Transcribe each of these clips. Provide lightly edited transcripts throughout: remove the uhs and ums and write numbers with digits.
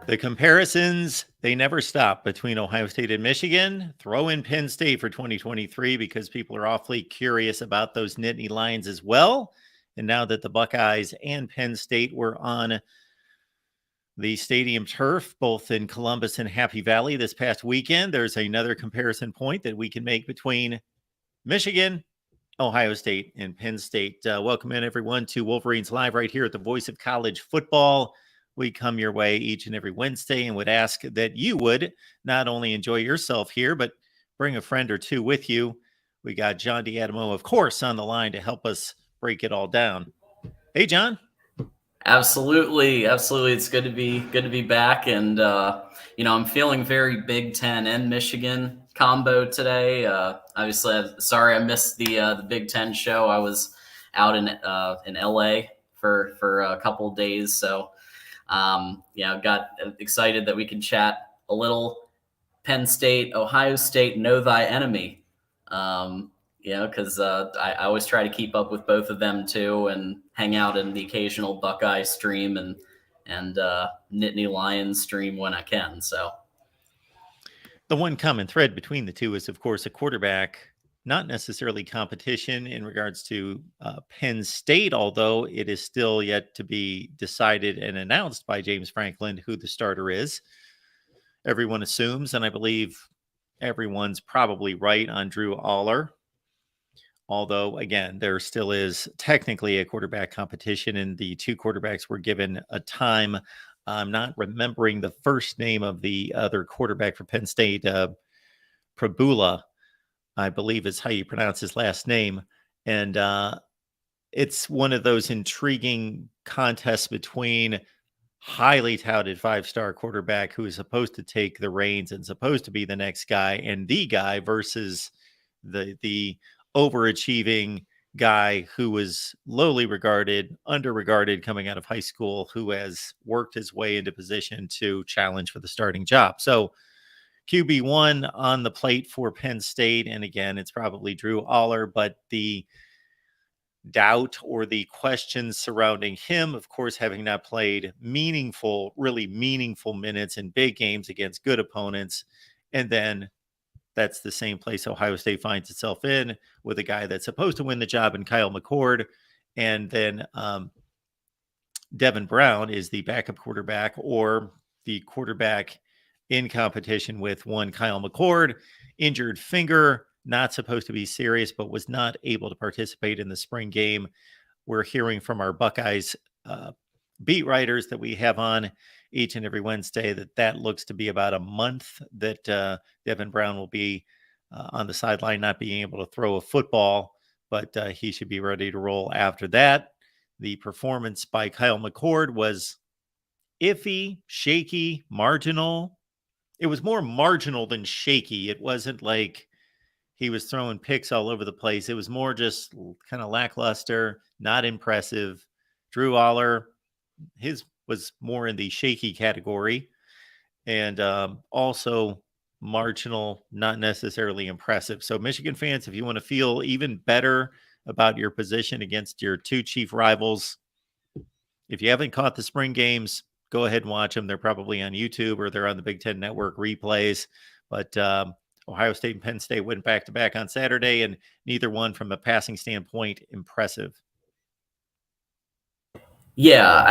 The comparisons, they never stop between Ohio State and Michigan. Throw in Penn State for 2023 because people are awfully curious about those Nittany Lions as well. And now that the Buckeyes and Penn State were on the stadium turf, both in Columbus and Happy Valley this past weekend, there's another comparison point that we can make between Michigan, Ohio State, and Penn State. Welcome in, everyone, to Wolverines Live right here at the Voice of College Football. We come your way each and every Wednesday and would ask that you would not only enjoy yourself here, but bring a friend or two with you. We got John D'Adamo, of course, on the line to help us break it all down. Hey, John. Absolutely. It's good to be back. And, I'm feeling very Big Ten and Michigan combo today. Obviously, sorry I missed the Big Ten show. I was out in LA for a couple of days. So, got excited that we can chat a little Penn State, Ohio State, know thy enemy. Because I always try to keep up with both of them too, and hang out in the occasional Buckeye stream and Nittany Lions stream when I can. So the one common thread between the two is, of course, a quarterback. Not necessarily competition in regards to Penn State, although it is still yet to be decided and announced by James Franklin who the starter is. Everyone assumes, and I believe everyone's probably right on Drew Aller. Although, again, there still is technically a quarterback competition, and the two quarterbacks were given a time. I'm not remembering the first name of the other quarterback for Penn State, Prabula, I believe is how you pronounce his last name. And it's one of those intriguing contests between highly touted five-star quarterback who is supposed to take the reins and supposed to be the next guy, and the guy versus the overachieving guy who was lowly regarded, underregarded coming out of high school, who has worked his way into position to challenge for the starting job. So QB1 on the plate for Penn State. And again, it's probably Drew Aller, but the doubt or the questions surrounding him, of course, having not played really meaningful minutes in big games against good opponents. And then that's the same place Ohio State finds itself in with a guy that's supposed to win the job in Kyle McCord. And then Devin Brown is the backup quarterback or the quarterback in competition with one Kyle McCord, injured finger, not supposed to be serious, but was not able to participate in the spring game. We're hearing from our Buckeyes beat writers that we have on each and every Wednesday that looks to be about a month that Devin Brown will be on the sideline, not being able to throw a football, but he should be ready to roll after that. The performance by Kyle McCord was iffy, shaky, marginal. It was more marginal than shaky. It wasn't like he was throwing picks all over the place. It was more just kind of lackluster, not impressive. Drew Aller, his was more in the shaky category, and also marginal, not necessarily impressive. So Michigan fans, if you want to feel even better about your position against your two chief rivals, if you haven't caught the spring games, go ahead and watch them. They're probably on YouTube or they're on the Big Ten Network replays. But Ohio State and Penn State went back-to-back on Saturday, and neither one from a passing standpoint impressive. Yeah,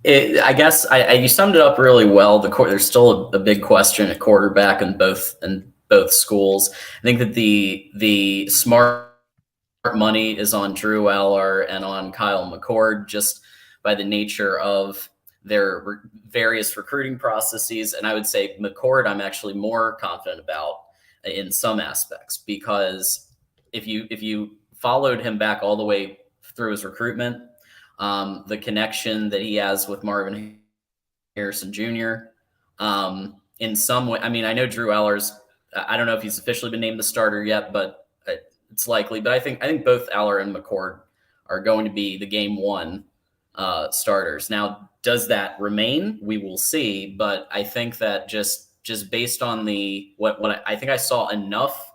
I guess you summed it up really well. There's still a big question at quarterback in both schools. I think that the smart money is on Drew Aller and on Kyle McCord, just by the nature of their various recruiting processes. And I would say McCord, I'm actually more confident about in some aspects, because if you followed him back all the way through his recruitment, the connection that he has with Marvin Harrison Jr. In some way, I mean, I know Drew Aller's, I don't know if he's officially been named the starter yet, but it's likely. But I think both Aller and McCord are going to be the game one starters. Now, does that remain? We will see. But I think that just based on what I think I saw enough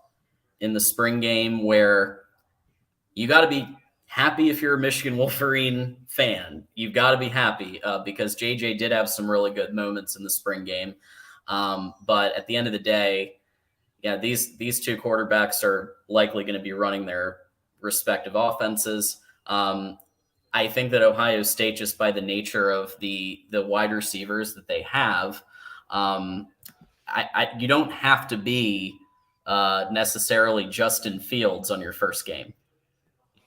in the spring game where you got to be happy if you're a Michigan Wolverine fan. You've got to be happy because JJ did have some really good moments in the spring game. But at the end of the day, yeah, these two quarterbacks are likely going to be running their respective offenses. I think that Ohio State, just by the nature of the wide receivers that they have, you don't have to be necessarily Justin Fields on your first game,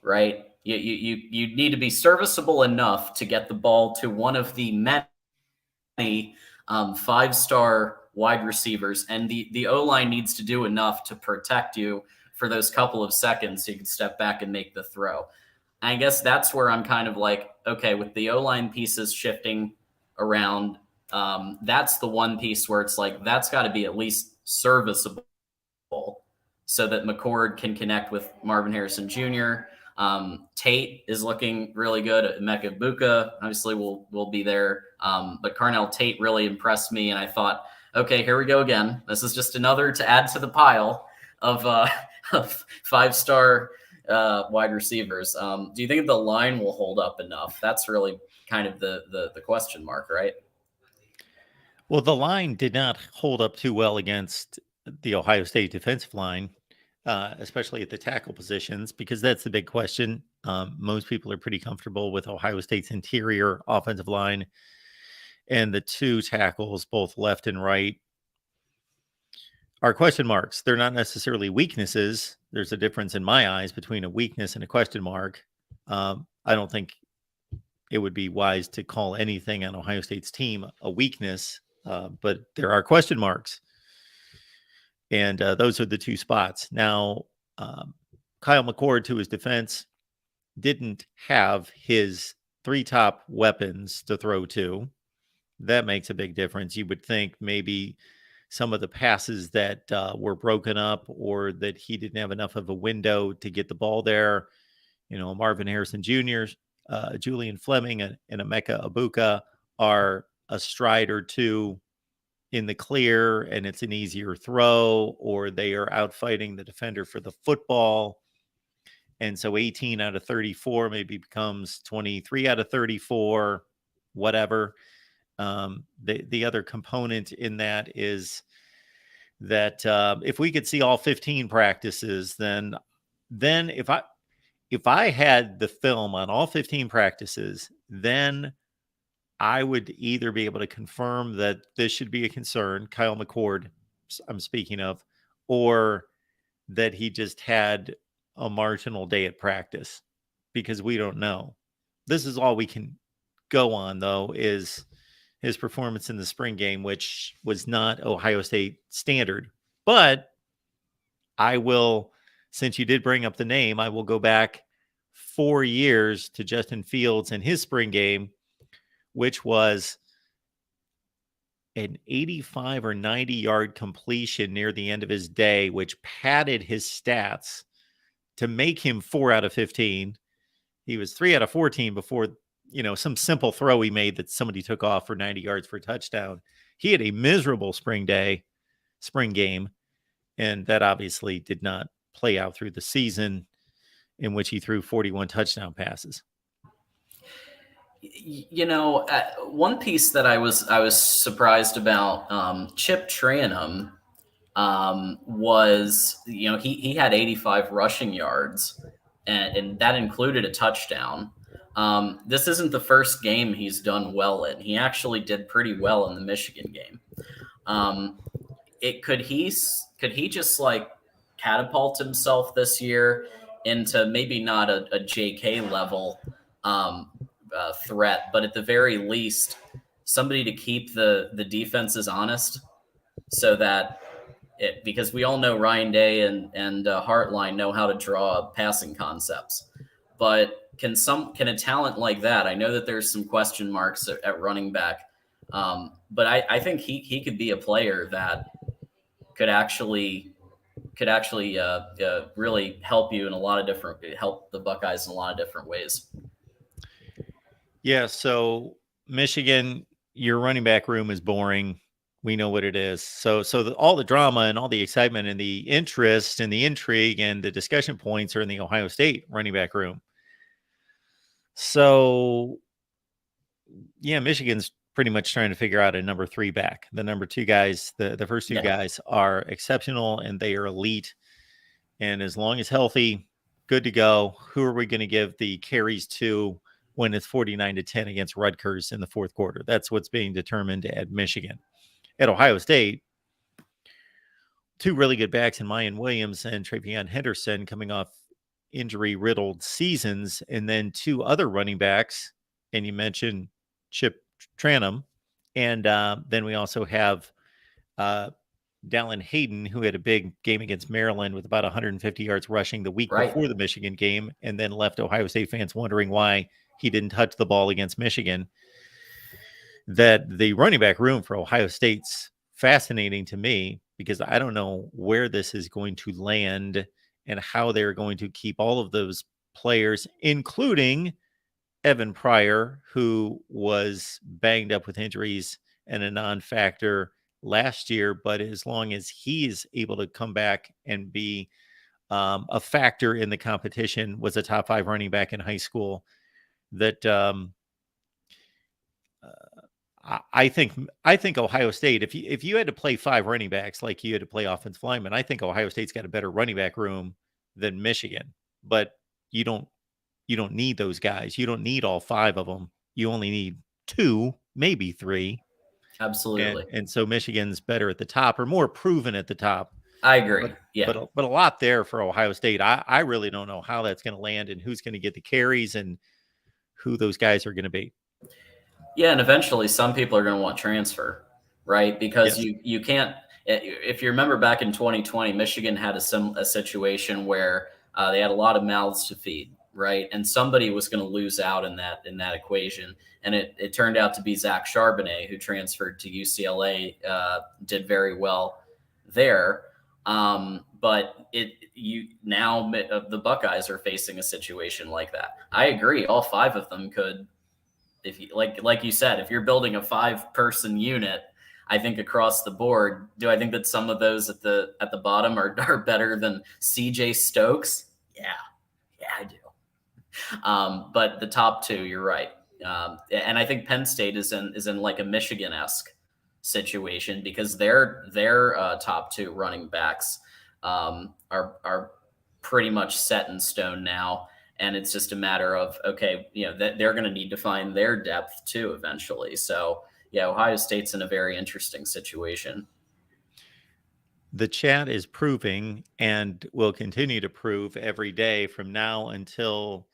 right? You need to be serviceable enough to get the ball to one of the many 5-star wide receivers, and the O-line needs to do enough to protect you for those couple of seconds so you can step back and make the throw. I guess that's where I'm kind of like, okay, with the O-line pieces shifting around, that's the one piece where it's like, that's got to be at least serviceable so that McCord can connect with Marvin Harrison Jr. Tate is looking really good. Emeka Egbuka obviously will be there. But Carnell Tate really impressed me, and I thought, okay, here we go again. This is just another to add to the pile of 5-star wide receivers. Do you think the line will hold up enough? That's really kind of the question mark, right? Well, the line did not hold up too well against the Ohio State defensive line, especially at the tackle positions, because that's the big question. Most people are pretty comfortable with Ohio State's interior offensive line, and the two tackles, both left and right, are question marks. They're not necessarily weaknesses. There's a difference in my eyes between a weakness and a question mark. I don't think it would be wise to call anything on Ohio State's team a weakness, but there are question marks. And those are the two spots. Now, Kyle McCord, to his defense, didn't have his 3 top weapons to throw to. That makes a big difference. You would think maybe some of the passes that were broken up or that he didn't have enough of a window to get the ball there. Marvin Harrison Jr., Julian Fleming, and Emeka Egbuka are a stride or two in the clear, and it's an easier throw, or they are out fighting the defender for the football. And so 18 out of 34 maybe becomes 23 out of 34, whatever. The other component in that is that if we could see all 15 practices, then if I had the film on all 15 practices, then I would either be able to confirm that this should be a concern, Kyle McCord, I'm speaking of, or that he just had a marginal day at practice, because we don't know. This is all we can go on, though, is his performance in the spring game, which was not Ohio State standard. But I will, since you did bring up the name, I will go back 4 years to Justin Fields and his spring game, which was an 85 or 90-yard completion near the end of his day, which padded his stats to make him 4 out of 15. He was 3 out of 14 before, some simple throw he made that somebody took off for 90 yards for a touchdown. He had a miserable spring game, and that obviously did not play out through the season, in which he threw 41 touchdown passes. One piece that I was surprised about, Chip Tranum, was, he had 85 rushing yards, and that included a touchdown. This isn't the first game he's done well in. He actually did pretty well in the Michigan game. Could he just like catapult himself this year into maybe not a JK level threat, but at the very least somebody to keep the defenses honest, so that because we all know Ryan Day and Hartline know how to draw passing concepts, but can a talent like that? I know that there's some question marks at running back, but I think he could be a player that could actually really help you in help the Buckeyes in a lot of different ways. Yeah, so Michigan, your running back room is boring. We know what it is. So all the drama and all the excitement and the interest and the intrigue and the discussion points are in the Ohio State running back room. So, yeah, Michigan's pretty much trying to figure out a number 3 back. The number 2 guys, the first 2 Yeah. guys are exceptional and they are elite. And as long as healthy, good to go. Who are we going to give the carries to when it's 49-10 against Rutgers in the fourth quarter? That's what's being determined at Michigan. At Ohio State, 2 really good backs in Mayan Williams and Travion Henderson coming off injury-riddled seasons, and then 2 other running backs, and you mentioned Chip Tranum, and then we also have Dallin Hayden, who had a big game against Maryland with about 150 yards rushing the week Right. before the Michigan game, and then left Ohio State fans wondering why he didn't touch the ball against Michigan. That the running back room for Ohio State's fascinating to me because I don't know where this is going to land and how they're going to keep all of those players, including Evan Pryor, who was banged up with injuries and a non-factor last year. But as long as he's able to come back and be a factor in the competition, was a top 5 running back in high school, that I think Ohio State, if you had to play 5 running backs like you had to play offensive linemen, I think Ohio State's got a better running back room than Michigan. But you don't need those guys. You don't need all 5 of them. You only need 2, maybe 3. Absolutely. And so Michigan's better at the top or more proven at the top. I agree. But a lot there for Ohio State. I really don't know how that's going to land and who's going to get the carries and who those guys are going to be. Yeah, and eventually some people are going to want transfer, right? Because Yes. you can't. If you remember back in 2020, Michigan had a situation where they had a lot of mouths to feed, right? And somebody was going to lose out in that equation, and it turned out to be Zach Charbonnet, who transferred to UCLA, did very well there. But now the Buckeyes are facing a situation like that. I agree, all 5 of them could. If you like you said, if you're building a 5-person unit, I think across the board, do I think that some of those at the bottom are better than CJ Stokes? Yeah, I do. But the top 2, you're right. And I think Penn State is in like a Michigan-esque situation because their top 2 running backs are pretty much set in stone now. And it's just a matter of, okay, they're going to need to find their depth too eventually. So, yeah, Ohio State's in a very interesting situation. The chat is proving and will continue to prove every day from now until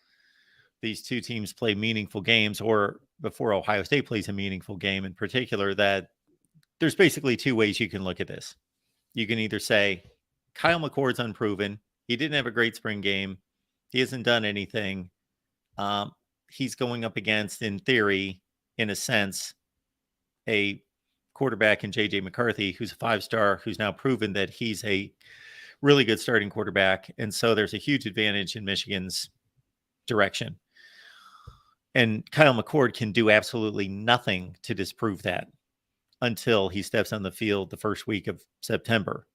these 2 teams play meaningful games, or before Ohio State plays a meaningful game in particular, that there's basically 2 ways you can look at this. You can either say Kyle McCord's unproven. He didn't have a great spring game. He hasn't done anything. He's going up against, in theory, in a sense, a quarterback in J.J. McCarthy, who's a 5-star, who's now proven that he's a really good starting quarterback. And so there's a huge advantage in Michigan's direction. And Kyle McCord can do absolutely nothing to disprove that until he steps on the field the first week of September.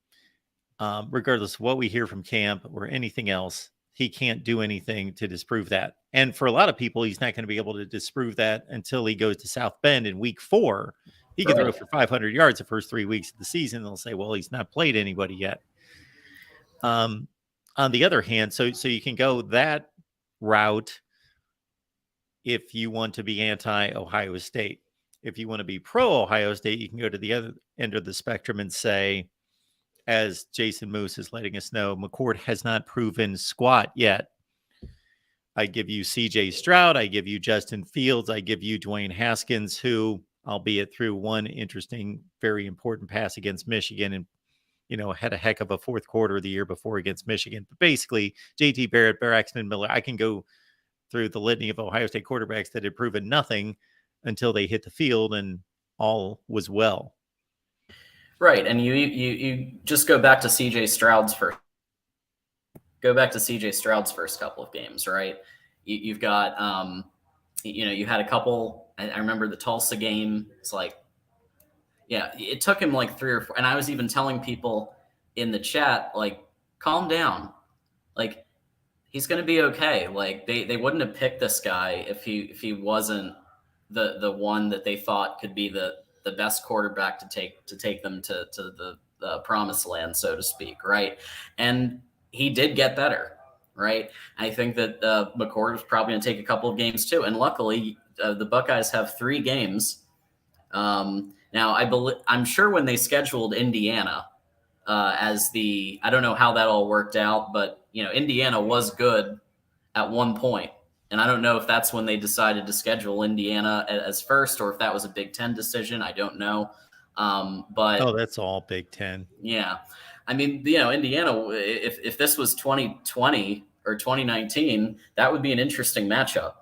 Regardless of what we hear from camp or anything else, he can't do anything to disprove that. And for a lot of people, he's not going to be able to disprove that until he goes to South Bend in week 4. He can throw for 500 yards the first 3 weeks of the season. They'll say, well, he's not played anybody yet. On the other hand, so you can go that route if you want to be anti-Ohio State. If you want to be pro-Ohio State, you can go to the other end of the spectrum and say, as Jason Moose is letting us know, McCord has not proven squat yet. I give you CJ Stroud. I give you Justin Fields. I give you Dwayne Haskins, who, albeit through one interesting, very important pass against Michigan and, had a heck of a fourth quarter the year before against Michigan. But basically, J.T. Barrett, Braxton Miller, I can go through the litany of Ohio State quarterbacks that had proven nothing until they hit the field and all was well. Right, and you just go back to CJ Stroud's first. Go back to CJ Stroud's first couple of games, right? You've got, you had a couple. I remember the Tulsa game. It's like, yeah, it took him like 3 or 4, and I was even telling people in the chat, like, calm down, like. he's going to be okay. Like they wouldn't have picked this guy if he wasn't the one that they thought could be the best quarterback to take them to the promised land, so to speak, right? And he did get better, right? I think that McCord was probably going to take a couple of games too, and luckily the Buckeyes have 3 games. Now I'm sure when they scheduled Indiana as I don't know how that all worked out, but Indiana was good at one point. And I don't know if that's when they decided to schedule Indiana as first or if that was a Big Ten decision. I don't know. But that's all Big Ten. Yeah. I mean, Indiana, if this was 2020 or 2019, that would be an interesting matchup,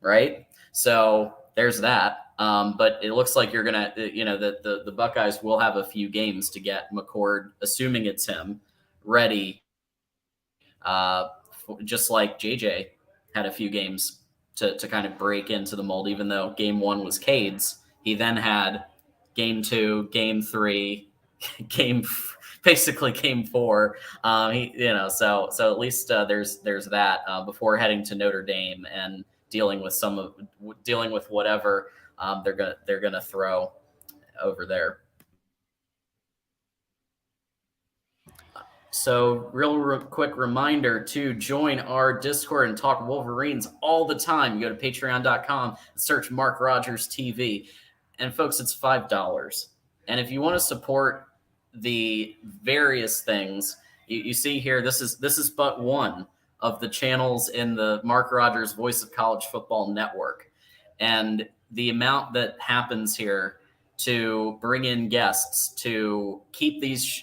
right? So there's that. But it looks like you're going to, the Buckeyes will have a few games to get McCord, assuming it's him, ready. Just like JJ had a few games to kind of break into the mold, even though game 1 was Cade's. He then had game 2, game 3, basically game 4. So at least there's that before heading to Notre Dame and dealing with whatever they're gonna throw over there. So real quick reminder to join our Discord and talk Wolverines all the time. You go to patreon.com, search Mark Rogers TV. And folks, it's $5. And if you want to support the various things, you see here, this is but one of the channels in the Mark Rogers Voice of College Football Network. And the amount that happens here to bring in guests, to keep these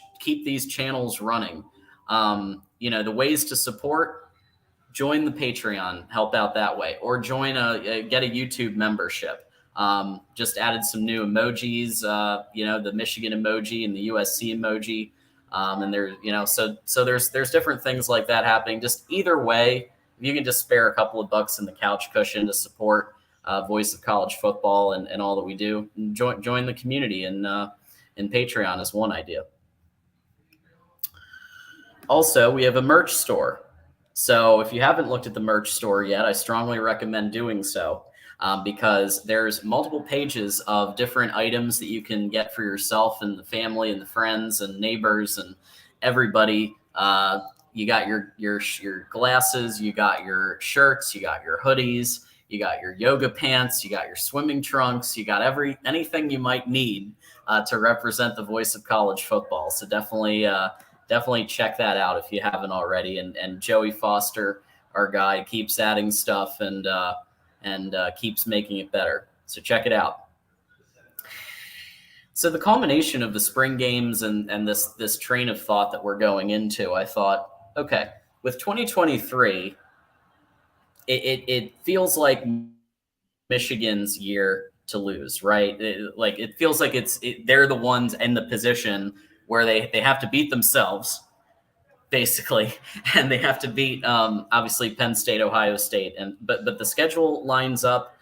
channels running. The ways to support, join the Patreon, help out that way, or get a YouTube membership. Just added some new emojis, the Michigan emoji and the USC emoji. And there's different things like that happening. Just either way, if you can just spare a couple of bucks in the couch cushion to support Voice of College Football and all that we do, join the community in Patreon is one idea. Also, we have a merch store. So if you haven't looked at the merch store yet, I strongly recommend doing so because there's multiple pages of different items that you can get for yourself and the family and the friends and neighbors and everybody. You got your glasses, you got your shirts, you got your hoodies, you got your yoga pants, you got your swimming trunks, you got anything you might need to represent the voice of college football. So definitely check that out if you haven't already. And Joey Foster, our guy, keeps adding stuff and keeps making it better. So check it out. So the culmination of the spring games and this train of thought that we're going into, I thought, okay, with 2023, it feels like Michigan's year to lose, right? It feels like they're the ones in the position where they have to beat themselves, basically, and they have to beat obviously Penn State, Ohio State, but the schedule lines up.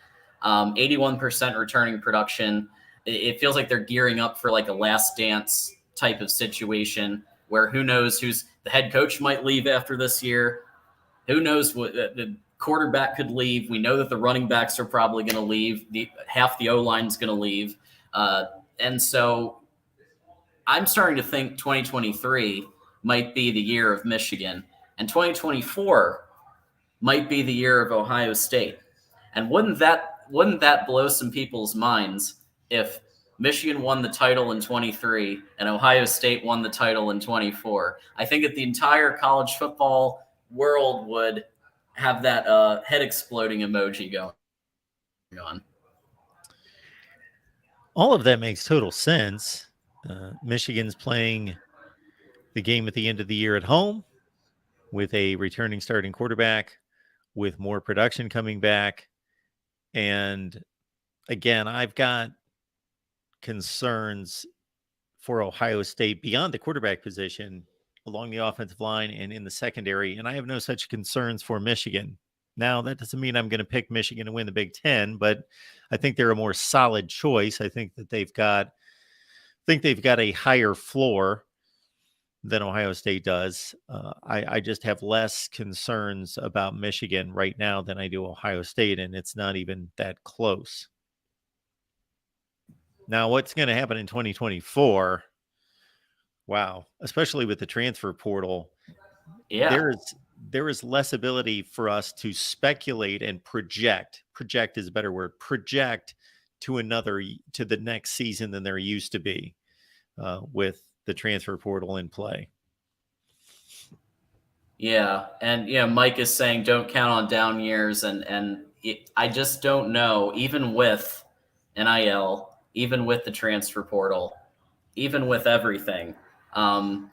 81% returning production. It feels like they're gearing up for like a last dance type of situation where who knows the head coach might leave after this year. Who knows what the quarterback could leave. We know that the running backs are probably going to leave. Half the O-line is going to leave, and so I'm starting to think 2023 might be the year of Michigan, and 2024 might be the year of Ohio State. And wouldn't that blow some people's minds if Michigan won the title in 23 and Ohio State won the title in 24? I think that the entire college football world would have that head exploding emoji going on. All of that makes total sense. Michigan's playing the game at the end of the year at home with a returning starting quarterback, with more production coming back. And again, I've got concerns for Ohio State beyond the quarterback position along the offensive line and in the secondary. And I have no such concerns for Michigan. Now, that doesn't mean I'm going to pick Michigan to win the Big Ten, but I think they're a more solid choice. I think that they've got a higher floor. than Ohio State does. I just have less concerns about Michigan right now than I do Ohio State, and it's not even that close. Now, what's going to happen in 2024? Wow, especially with the transfer portal, Yeah. there is less ability for us to speculate and project. Project is a better word. Project to the next season than there used to be with the transfer portal in play. Yeah, and Mike is saying don't count on down years, I just don't know. Even with NIL, even with the transfer portal, even with everything,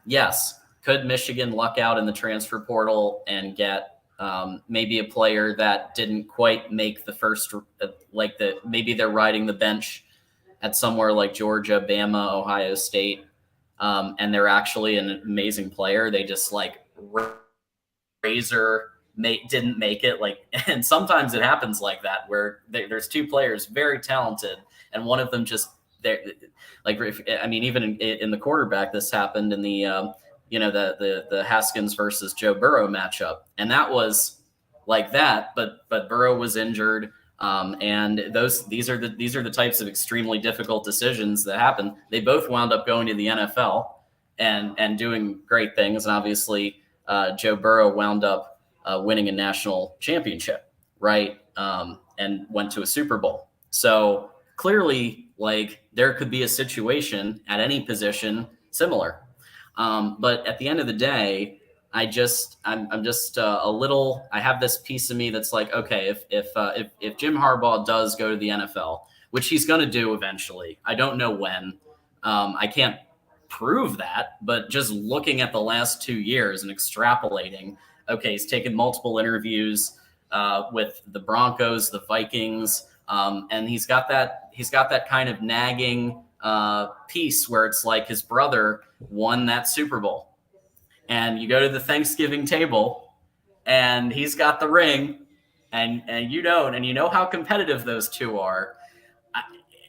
yes, could Michigan luck out in the transfer portal and get maybe a player that didn't quite make the first, maybe they're riding the bench at somewhere like Georgia, Bama, Ohio State, and they're actually an amazing player. They just Razor didn't make it, and sometimes it happens like that where there's two players very talented and one of them just even in the quarterback, this happened in the the Haskins versus Joe Burrow matchup, and that was like that, but Burrow was injured. And these are the types of extremely difficult decisions that happen. They both wound up going to the NFL and doing great things, and obviously Joe Burrow wound up winning a national championship, right? And went to a Super Bowl. So clearly, there could be a situation at any position similar. But at the end of the day, I'm just a little. I have this piece of me that's like, okay, if Jim Harbaugh does go to the NFL, which he's going to do eventually, I don't know when. I can't prove that, but just looking at the last 2 years and extrapolating, okay, he's taken multiple interviews with the Broncos, the Vikings, and he's got that kind of nagging piece where it's like his brother won that Super Bowl, and you go to the Thanksgiving table, and he's got the ring, and you don't, and you know how competitive those two are.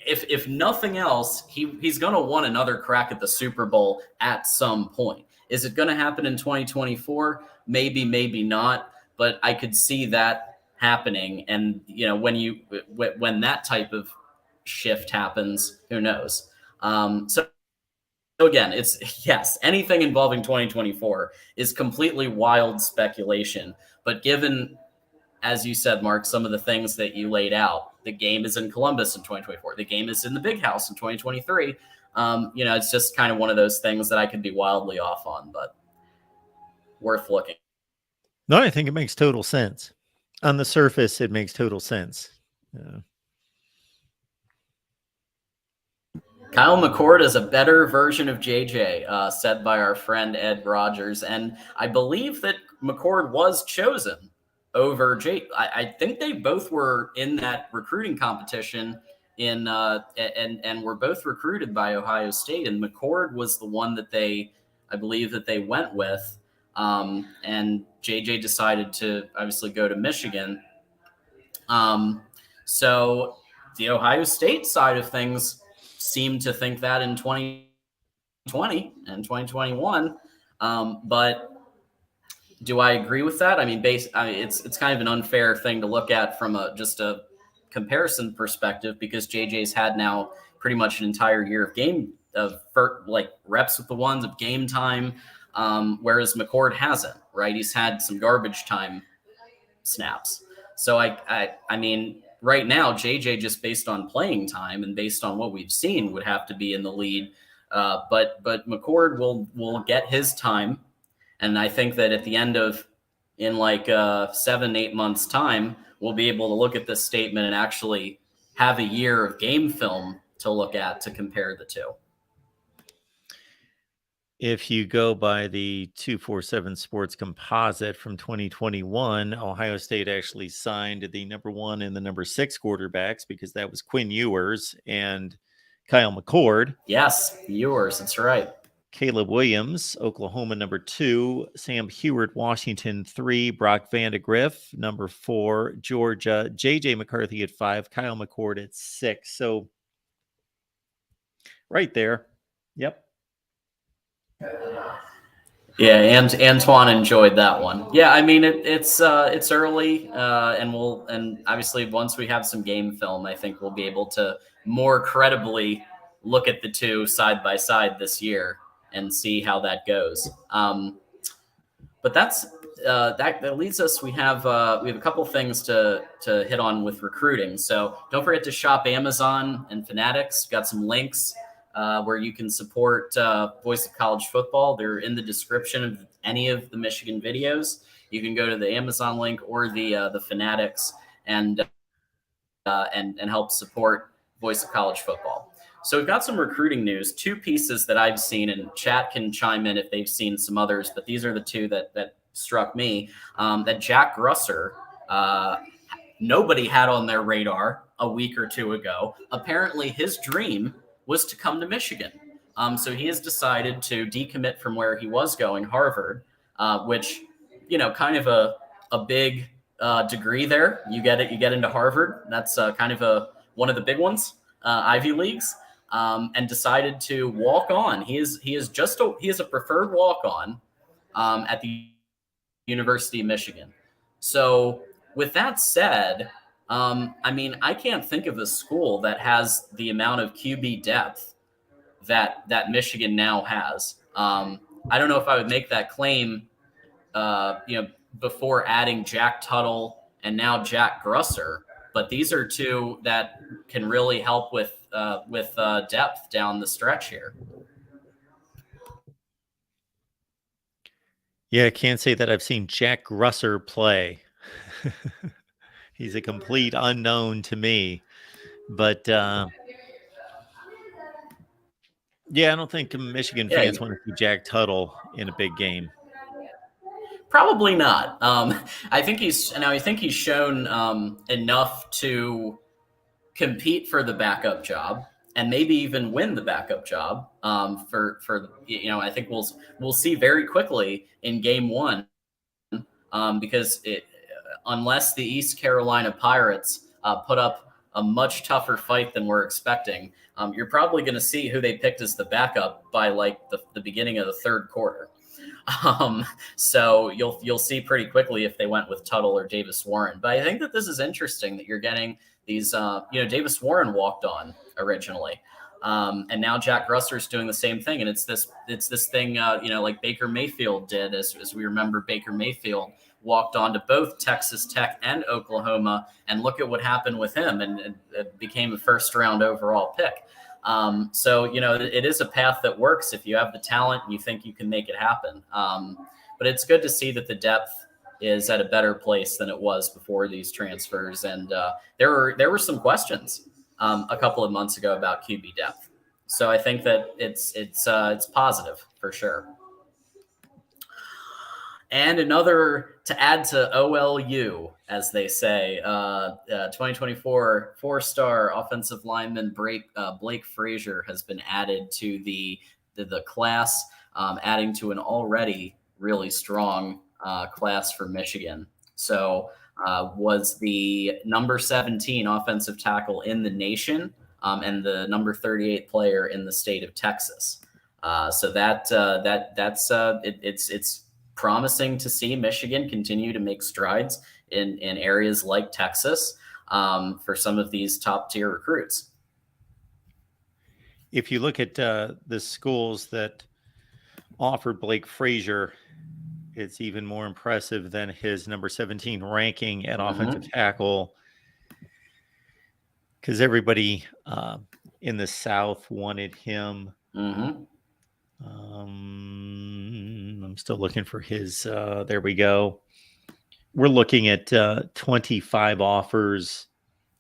If nothing else, he's going to want another crack at the Super Bowl at some point. Is it going to happen in 2024? Maybe, maybe not. But I could see that happening. And when that type of shift happens, who knows? So again, it's yes, anything involving 2024 is completely wild speculation. But given, as you said, Mark, some of the things that you laid out, the game is in Columbus in 2024. The game is in the Big House in 2023. It's just kind of one of those things that I could be wildly off on, but worth looking. No, I think it makes total sense. On the surface, it makes total sense. Kyle McCord is a better version of JJ, said by our friend Ed Rogers. And I believe that McCord was chosen over Jake. I think they both were in that recruiting competition and were both recruited by Ohio State. And McCord was the one that I believe that they went with. And JJ decided to obviously go to Michigan. So the Ohio State side of things seemed to think that in 2020 and 2021. But do I agree with that? I mean, it's kind of an unfair thing to look at from just a comparison perspective, because JJ's had now pretty much an entire year of reps with the ones of game time, whereas McCord hasn't. Right, he's had some garbage time snaps. So I mean, right now JJ, just based on playing time and based on what we've seen, would have to be in the lead. But McCord will get his time. And I think that at the end of, in 7-8 months time, we'll be able to look at this statement and actually have a year of game film to look at to compare the two. If you go by the 247 Sports Composite from 2021, Ohio State actually signed the number 1 and the number 6 quarterbacks, because that was Quinn Ewers and Kyle McCord. Yes, Ewers, that's right. Caleb Williams, Oklahoma, number 2. Sam Heward, Washington, 3. Brock Vandegrift, number 4. Georgia. J.J. McCarthy at 5. Kyle McCord at 6. So right there. Yep. Yeah, and Antoine enjoyed that one. Yeah, I mean it's early, and obviously once we have some game film, I think we'll be able to more credibly look at the two side by side this year and see how that goes. But that's that leads us. We have a couple things to hit on with recruiting. So don't forget to shop Amazon and Fanatics. Got some links where you can support Voice of College Football. They're in the description of any of the Michigan videos. You can go to the Amazon link or the Fanatics and help support Voice of College Football. So we've got some recruiting news, two pieces that I've seen, and chat can chime in if they've seen some others, but these are the two that struck me. That Jack Grusser, nobody had on their radar a week or two ago. Apparently, his dream was to come to Michigan. So he has decided to decommit from where he was going, Harvard, which, kind of a big degree there. You get into Harvard. That's kind of one of the big ones, Ivy Leagues, and decided to walk on. He is a preferred walk on at the University of Michigan. So with that said, I can't think of a school that has the amount of QB depth that Michigan now has. I don't know if I would make that claim, before adding Jack Tuttle and now Jack Grusser, but these are two that can really help with depth down the stretch here. Yeah, I can't say that I've seen Jack Grusser play. He's a complete unknown to me. But yeah, I don't think Michigan fans want to see Jack Tuttle in a big game. Probably not. I think he's shown enough to compete for the backup job and maybe even win the backup job. I think we'll see very quickly in game one, because unless the East Carolina Pirates put up a much tougher fight than we're expecting, you're probably going to see who they picked as the backup by like the beginning of the third quarter. So you'll see pretty quickly if they went with Tuttle or Davis Warren. But I think that this is interesting that you're getting these. Davis Warren walked on originally, and now Jack Grusser's doing the same thing. And it's this thing, like Baker Mayfield did, as we remember. Baker Mayfield walked on to both Texas Tech and Oklahoma, and look at what happened with him, and it became a first-round overall pick. So it is a path that works if you have the talent and you think you can make it happen. But it's good to see that the depth is at a better place than it was before these transfers. And there were some questions a couple of months ago about QB depth. So I think that it's positive for sure. And another to add to OLU, as they say, 2024 four-star offensive lineman Blake Frazier has been added to the class, adding to an already really strong class for Michigan. So was the number 17 offensive tackle in the nation, and the number 38 player in the state of Texas. So it's promising to see Michigan continue to make strides in areas like Texas for some of these top tier recruits. If you look at the schools that offered Blake Frazier, it's even more impressive than his number 17 ranking at offensive tackle, because everybody in the South wanted him. I'm still looking for his. There we go. We're looking at 25 offers,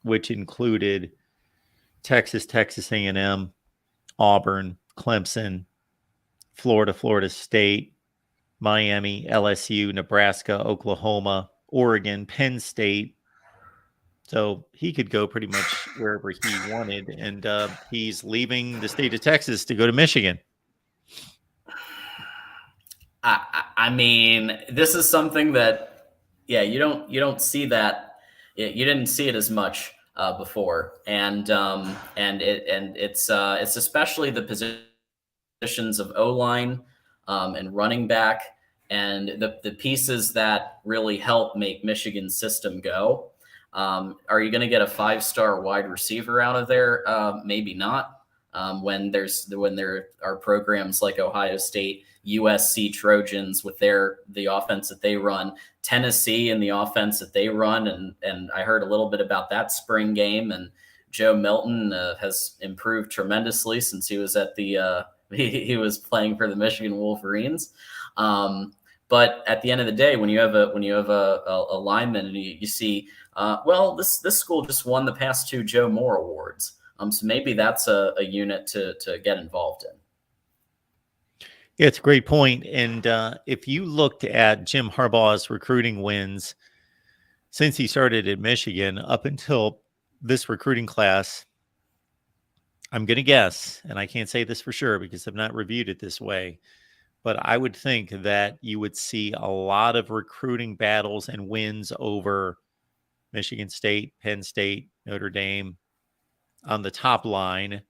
which included Texas, Texas A&M, Auburn, Clemson, Florida State, Miami, LSU, Nebraska, Oklahoma, Oregon, Penn State. So he could go pretty much wherever he wanted, and he's leaving the state of Texas to go to Michigan. I mean, this is something that, you don't see that. You didn't see it as much before, and it's especially the positions of O-line and running back, and the pieces that really help make Michigan's system go. Are you going to get a 5-star wide receiver out of there? Maybe not. When there are programs like Ohio State, USC Trojans with the offense that they run, Tennessee and the offense that they run, and I heard a little bit about that spring game, and Joe Milton has improved tremendously since he was at the he was playing for the Michigan Wolverines. But at the end of the day, when you have a lineman and you see, this school just won the past 2 Joe Moore awards. So maybe that's a unit to get involved in. Yeah, it's a great point. And if you looked at Jim Harbaugh's recruiting wins since he started at Michigan up until this recruiting class, I'm going to guess, and I can't say this for sure because I've not reviewed it this way, but I would think that you would see a lot of recruiting battles and wins over Michigan State, Penn State, Notre Dame on the top line,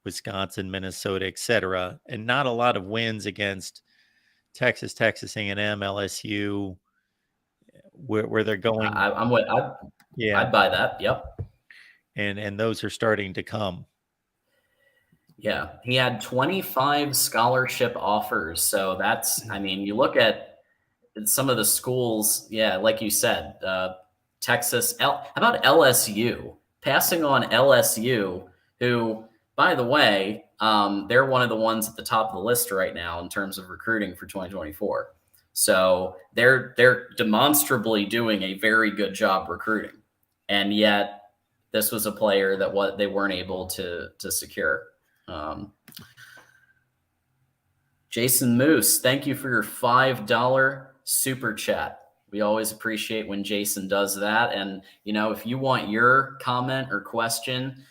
Wisconsin, Minnesota, etc., and not a lot of wins against Texas, Texas A&M, LSU, where they're going. I'd buy that. Yep. And those are starting to come. Yeah, he had 25 scholarship offers. So that's, I mean, you look at some of the schools, yeah, like you said, Texas. How about LSU? Passing on LSU, who, by the way, they're one of the ones at the top of the list right now in terms of recruiting for 2024. So they're demonstrably doing a very good job recruiting, and yet this was a player that they weren't able to secure. Jason Moose, thank you for your $5 super chat. We always appreciate when Jason does that. And, if you want your comment or question,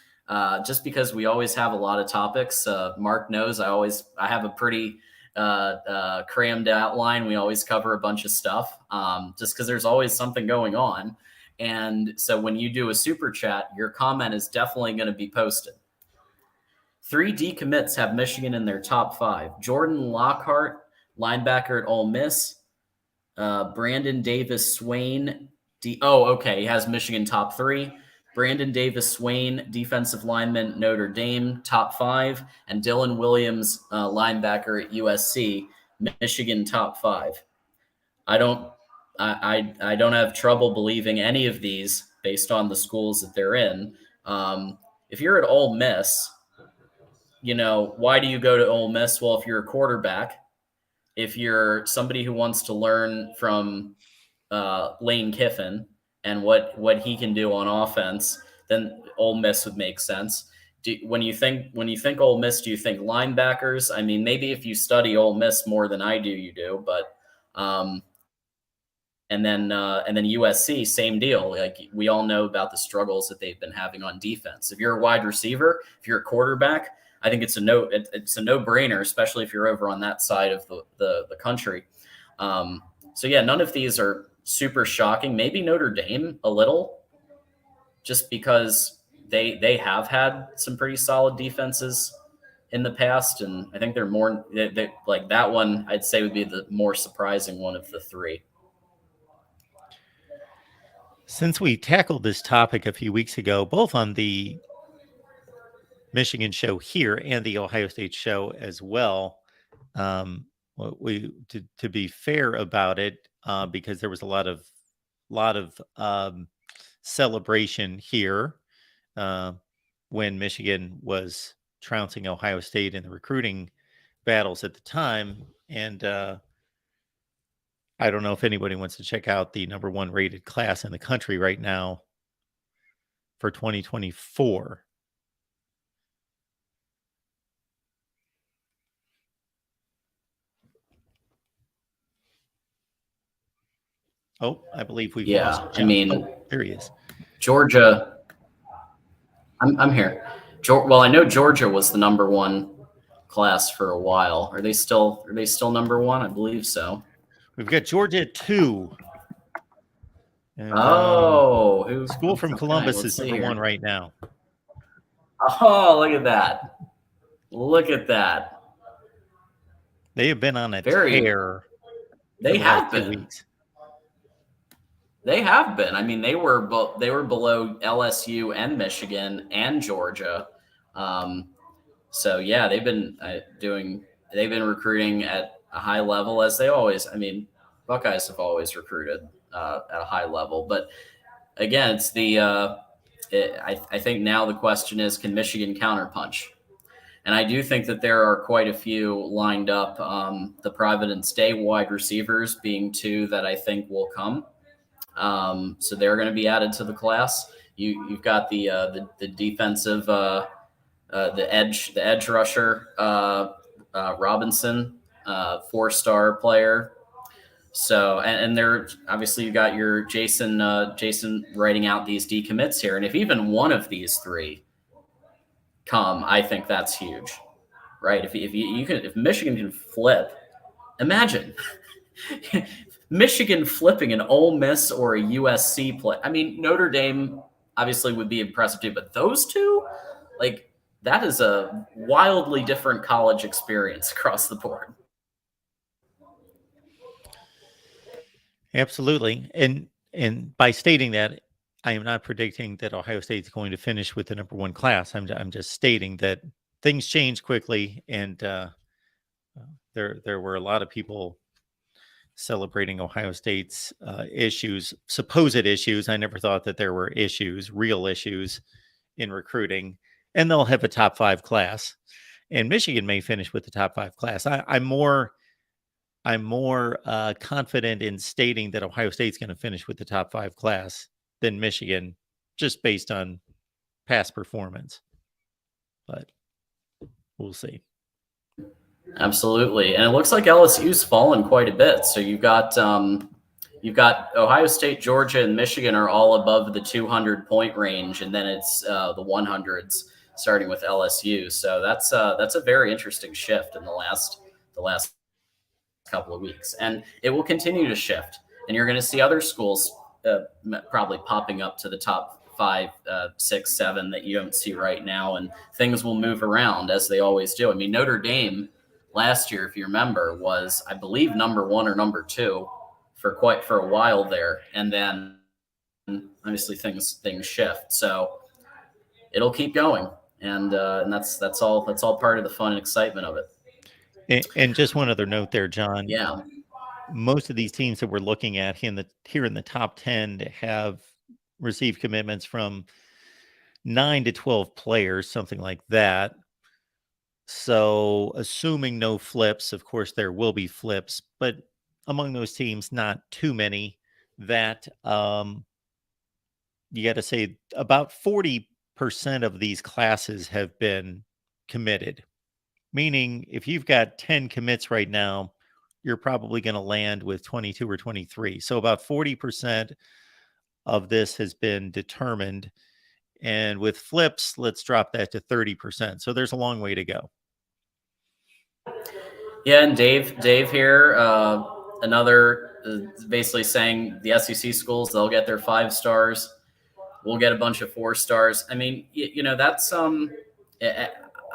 just because we always have a lot of topics, Mark knows I have a pretty crammed outline. We always cover a bunch of stuff, just because there's always something going on. And so when you do a super chat, your comment is definitely going to be posted. 3 decommits have Michigan in their top 5. Jordan Lockhart, linebacker at Ole Miss. Brandon Davis Swain. He has Michigan top 3. Brandon Davis Swain, defensive lineman, Notre Dame, top 5. And Dylan Williams, linebacker at USC, Michigan top 5. I don't have trouble believing any of these based on the schools that they're in. If you're at Ole Miss, why do you go to Ole Miss? Well, if you're a quarterback, if you're somebody who wants to learn from Lane Kiffin and what he can do on offense, then Ole Miss would make sense. When you think Ole Miss, do you think linebackers? I mean, maybe if you study Ole Miss more than I do, you do. But and then USC, same deal. Like, we all know about the struggles that they've been having on defense. If you're a wide receiver, if you're a quarterback, I think it's a no-brainer, especially if you're over on that side of the country. So yeah, none of these are super shocking. Maybe Notre Dame a little, just because they have had some pretty solid defenses in the past, and I think they're more they like that one. I'd say would be the more surprising one of the 3. Since we tackled this topic a few weeks ago, both on the Michigan show here and the Ohio State show as well, to be fair about it, because there was a lot of celebration here when Michigan was trouncing Ohio State in the recruiting battles at the time. And I don't know if anybody wants to check out the number 1 rated class in the country right now for 2024. Oh, I believe we've lost John. I mean, there he is. Georgia. I'm here. Well, I know Georgia was the number 1 class for a while. Are they still number 1? I believe so. We've got Georgia at 2. And, School from Columbus is number 1 right now. Oh, look at that! Look at that. They have been on a Very. tear for They the last have 2 been. weeks. They have been. I mean, they were below LSU and Michigan and Georgia. So yeah, they've been recruiting at a high level, as they always. I mean, Buckeyes have always recruited at a high level, but again, it's I think now the question is, can Michigan counterpunch? And I do think that there are quite a few lined up. The Providence Day wide receivers being two that I think will come. So they're going to be added to the class. You've got the defensive the edge rusher Robinson, 4-star player. So and they're obviously, you got your Jason writing out these decommits here, and if even one of these three come, I think that's huge, right? If Michigan can flip, imagine Michigan flipping an Ole Miss or a USC play. I mean, Notre Dame obviously would be impressive too, but those two, like, that is a wildly different college experience across the board. Absolutely. And by stating that, I am not predicting that Ohio State is going to finish with the number one class. I'm just stating that things change quickly, and there were a lot of people celebrating Ohio State's supposed issues. I never thought that there were issues, real issues in recruiting, and they'll have a top 5 class. And Michigan may finish with the top 5 class. I'm more confident in stating that Ohio State's going to finish with the top 5 class than Michigan, just based on past performance. But we'll see. Absolutely, and it looks like LSU's fallen quite a bit. So you've got Ohio State, Georgia, and Michigan are all above the 200-point range, and then it's the 100s starting with LSU. So that's a very interesting shift in the last couple of weeks, and it will continue to shift. And you're going to see other schools probably popping up to the top 5, 6, 7 that you don't see right now, and things will move around as they always do. I mean, Notre Dame last year, if you remember, was, I believe, number 1 or number 2 for a while there, and then obviously things shift. So it'll keep going, and that's all part of the fun and excitement of it. And just one other note there, John. Yeah. Most of these teams that we're looking at here in the top 10 have received commitments from 9 to 12 players, something like that. So assuming no flips, of course, there will be flips, but among those teams, not too many. That you got to say about 40% of these classes have been committed. Meaning, if you've got 10 commits right now, you're probably going to land with 22 or 23. So about 40% of this has been determined. And with flips, let's drop that to 30%. So there's a long way to go. Yeah, and Dave here, another basically saying the SEC schools, they'll get their 5 stars. We'll get a bunch of 4 stars. I mean, that's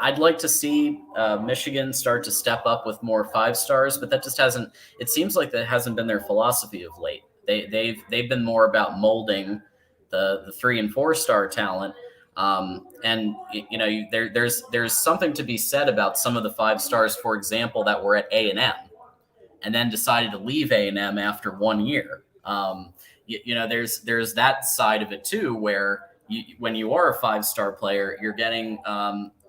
I'd like to see Michigan start to step up with more 5 stars, but that just hasn't. It seems like that hasn't been their philosophy of late. They've been more about molding the 3 and 4 star talent. And there's something to be said about some of the 5 stars, for example, that were at A&M and then decided to leave A&M after 1 year. There's that side of it too, where when you are a 5-star player, you're getting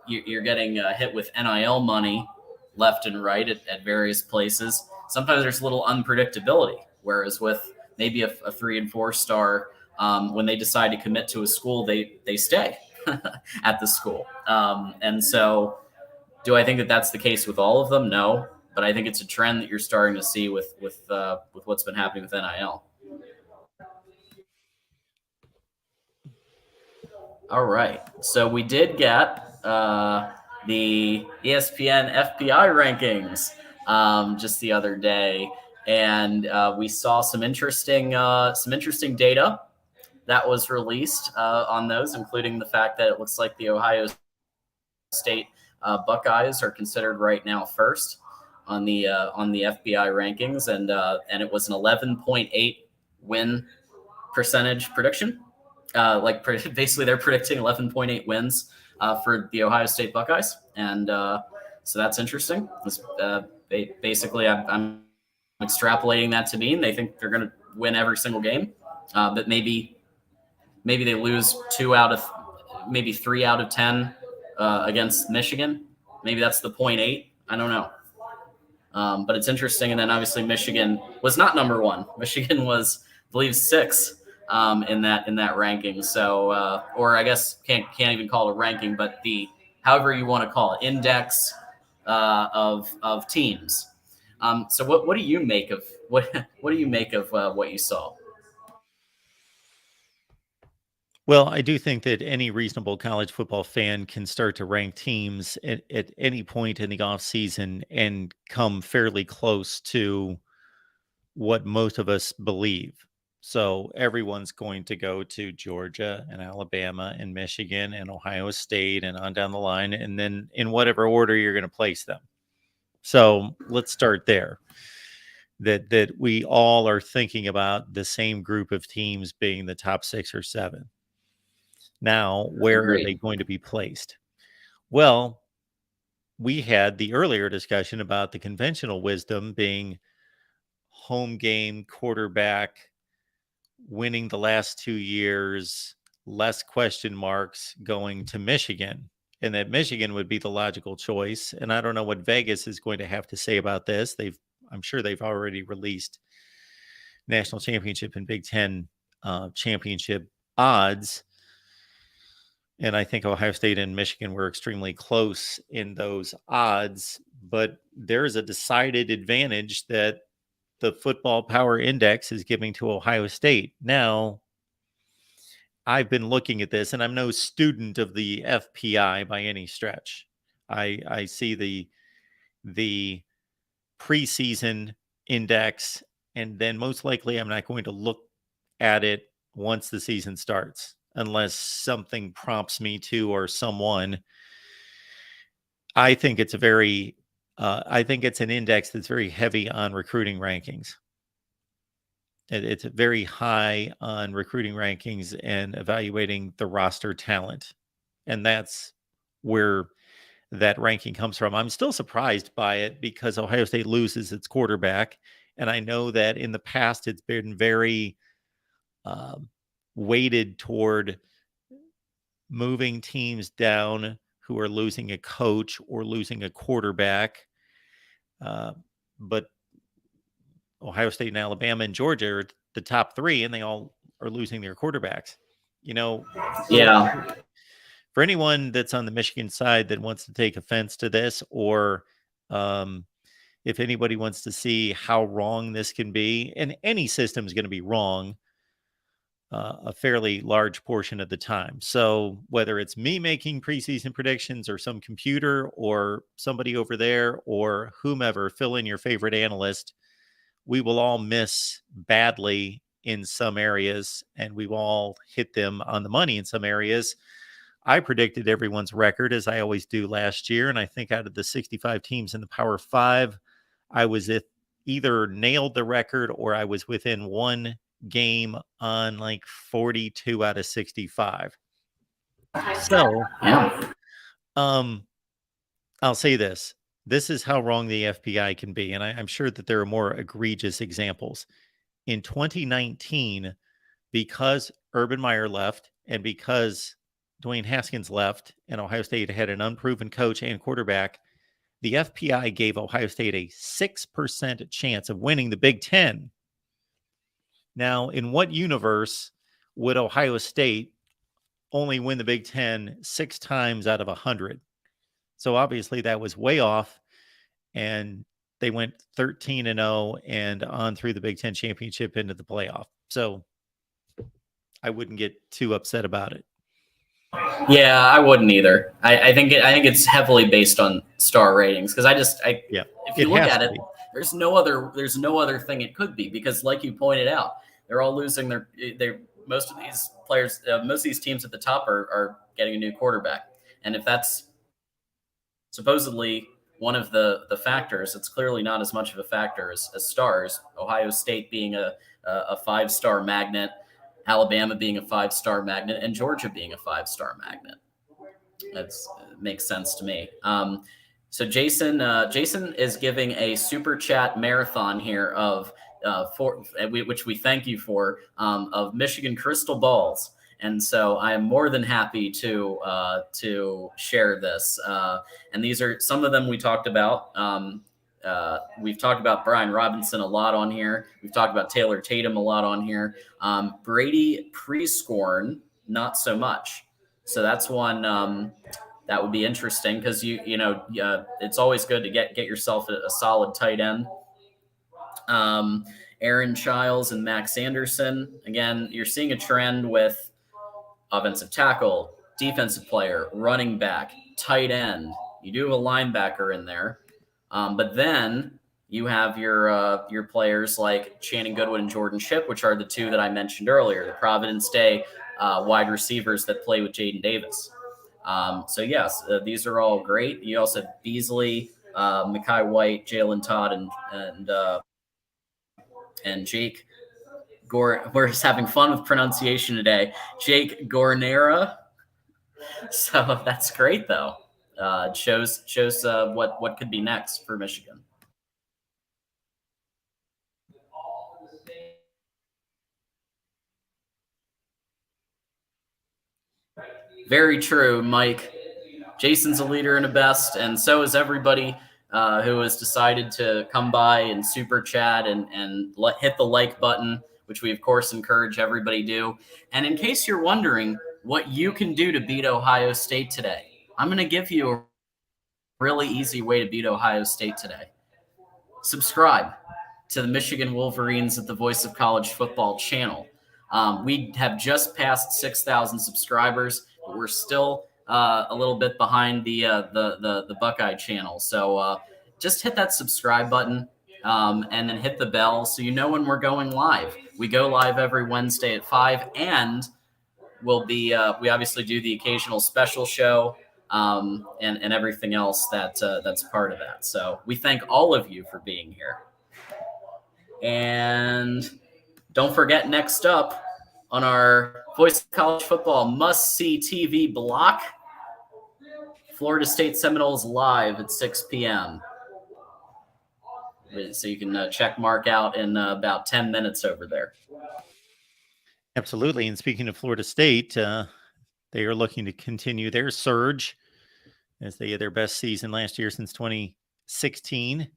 hit with NIL money left and right at various places. Sometimes there's a little unpredictability, whereas with maybe a 3 and 4 star, when they decide to commit to a school, they stay at the school. And so do I think that that's the case with all of them? No, but I think it's a trend that you're starting to see with what's been happening with NIL. All right. So we did get the ESPN FPI rankings just the other day, and we saw some interesting data that was released on those, including the fact that it looks like the Ohio State Buckeyes are considered right now first. FBI rankings, and it was an 11.8 win percentage prediction. Basically, they're predicting 11.8 wins for the Ohio State Buckeyes, and so that's interesting. Basically, I'm extrapolating that to mean they think they're going to win every single game, but maybe they lose 3 out of 10 against Michigan. Maybe that's the 0.8. I don't know. But it's interesting. And then obviously Michigan was not number one. Michigan was, I believe, 6 in that ranking. So, or I guess can't even call it a ranking, but however you want to call it, index of teams. So what do you make of what do you make of what you saw? Well, I do think that any reasonable college football fan can start to rank teams at any point in the offseason and come fairly close to what most of us believe. So everyone's going to go to Georgia and Alabama and Michigan and Ohio State and on down the line, and then in whatever order you're going to place them. So let's start there. That we all are thinking about the same group of teams being the top 6 or 7. Now, where are they going to be placed? Well, we had the earlier discussion about the conventional wisdom being home game quarterback, winning the last 2 years, less question marks, going to Michigan, and that Michigan would be the logical choice. And I don't know what Vegas is going to have to say about this. I'm sure they've already released national championship and Big Ten championship odds. And I think Ohio State and Michigan were extremely close in those odds, but there is a decided advantage that the football power index is giving to Ohio State. Now, I've been looking at this, and I'm no student of the FPI by any stretch. I see the preseason index, and then most likely I'm not going to look at it once the season starts, unless something prompts me to, or someone. I think it's I think it's an index that's very heavy on recruiting rankings. It's very high on recruiting rankings and evaluating the roster talent. And that's where that ranking comes from. I'm still surprised by it because Ohio State loses its quarterback. And I know that in the past, it's been very weighted toward moving teams down who are losing a coach or losing a quarterback. But Ohio State and Alabama and Georgia are the top 3, and they all are losing their quarterbacks. Yeah. For anyone that's on the Michigan side that wants to take offense to this, or if anybody wants to see how wrong this can be, and any system is going to be wrong a fairly large portion of the time. So whether it's me making preseason predictions or some computer or somebody over there or whomever, fill in your favorite analyst, we will all miss badly in some areas, and we've all hit them on the money in some areas. I predicted everyone's record, as I always do, last year, and I think out of the 65 teams in the Power 5, I was either nailed the record or I was within one game on like 42 out of 65. So, Yeah. I'll say this. This is how wrong the FBI can be, and I'm sure that there are more egregious examples. In 2019, because Urban Meyer left and because Dwayne Haskins left and Ohio State had an unproven coach and quarterback, the FPI gave Ohio State a 6% chance of winning the Big Ten. Now, in what universe would Ohio State only win the Big Ten 6 times out of 100? So obviously that was way off, and they went 13-0 and on through the Big Ten championship into the playoff. So I wouldn't get too upset about it. Yeah, I wouldn't either. I think it's heavily based on star ratings, because if you look at it, there's no other thing it could be, because like you pointed out, they're all losing most of these players, most of these teams at the top are getting a new quarterback, and if that's supposedly one of the factors. It's clearly not as much of a factor as stars. Ohio State being a 5-star magnet, Alabama being a 5-star magnet, and Georgia being a 5-star magnet. It makes sense to me. So Jason is giving a super chat marathon here of which we thank you for, of Michigan crystal balls. And so I am more than happy to share this. And these are some of them we talked about. We've talked about Brian Robinson a lot on here. We've talked about Taylor Tatum a lot on here. Brady Prescorn, not so much. So that's one that would be interesting because it's always good to get yourself a solid tight end. Aaron Childs and Max Anderson. Again, you're seeing a trend with offensive tackle, defensive player, running back, tight end. You do have a linebacker in there, but then you have your players like Shannon Goodwin and Jordan Shipp, which are the two that I mentioned earlier, the Providence Day wide receivers that play with Jaden Davis. So yes, these are all great. You also have Beasley, Mekhi White, Jalen Todd, and Jake Gore. We're just having fun with pronunciation today. Jake Gornera. So that's great, though. It shows what could be next for Michigan. Very true, Mike. Jason's a leader and a best, and so is everybody who has decided to come by and super chat and hit the like button, which we, of course, encourage everybody do. And in case you're wondering what you can do to beat Ohio State today, I'm going to give you a really easy way to beat Ohio State today. Subscribe to the Michigan Wolverines at the Voice of College Football channel. We have just passed 6,000 subscribers, but we're still a little bit behind the Buckeye channel. So just hit that subscribe button and then hit the bell so you know when we're going live. We go live every Wednesday at 5, and we'll be we obviously do the occasional special show and everything else that's part of that. So we thank all of you for being here. And don't forget, next up on our Voice of College Football must-see TV block, Florida State Seminoles live at 6 p.m. So you can check Mark out in about 10 minutes over there. Absolutely. And speaking of Florida State, they are looking to continue their surge as they had their best season last year since 2016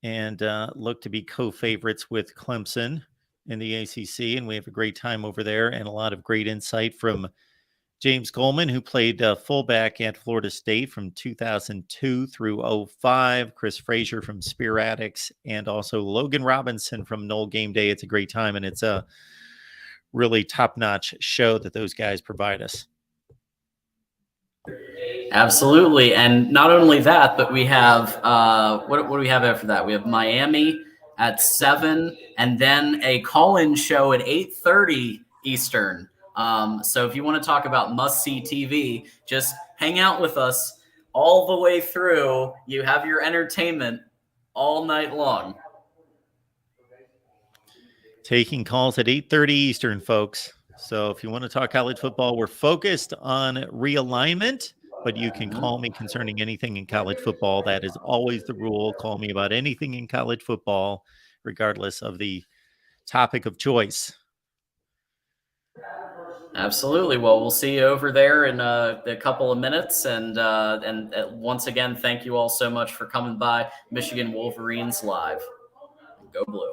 and look to be co-favorites with Clemson in the ACC. And we have a great time over there and a lot of great insight from James Coleman, who played fullback at Florida State from 2002 through 2005, Chris Frazier from Spear Addicts, and also Logan Robinson from Knoll Game Day. It's a great time, and it's a really top-notch show that those guys provide us. Absolutely. And not only that, but we have what do we have after that? We have Miami at 7, and then a call-in show at 8:30 Eastern. So if you want to talk about must-see TV, just hang out with us all the way through. You have your entertainment all night long. Taking calls at 8:30 Eastern, folks. So if you want to talk college football, we're focused on realignment, but you can call me concerning anything in college football. That is always the rule. Call me about anything in college football, regardless of the topic of choice. Absolutely. Well, we'll see you over there in a couple of minutes. And once again, thank you all so much for coming by Michigan Wolverines Live. Go Blue.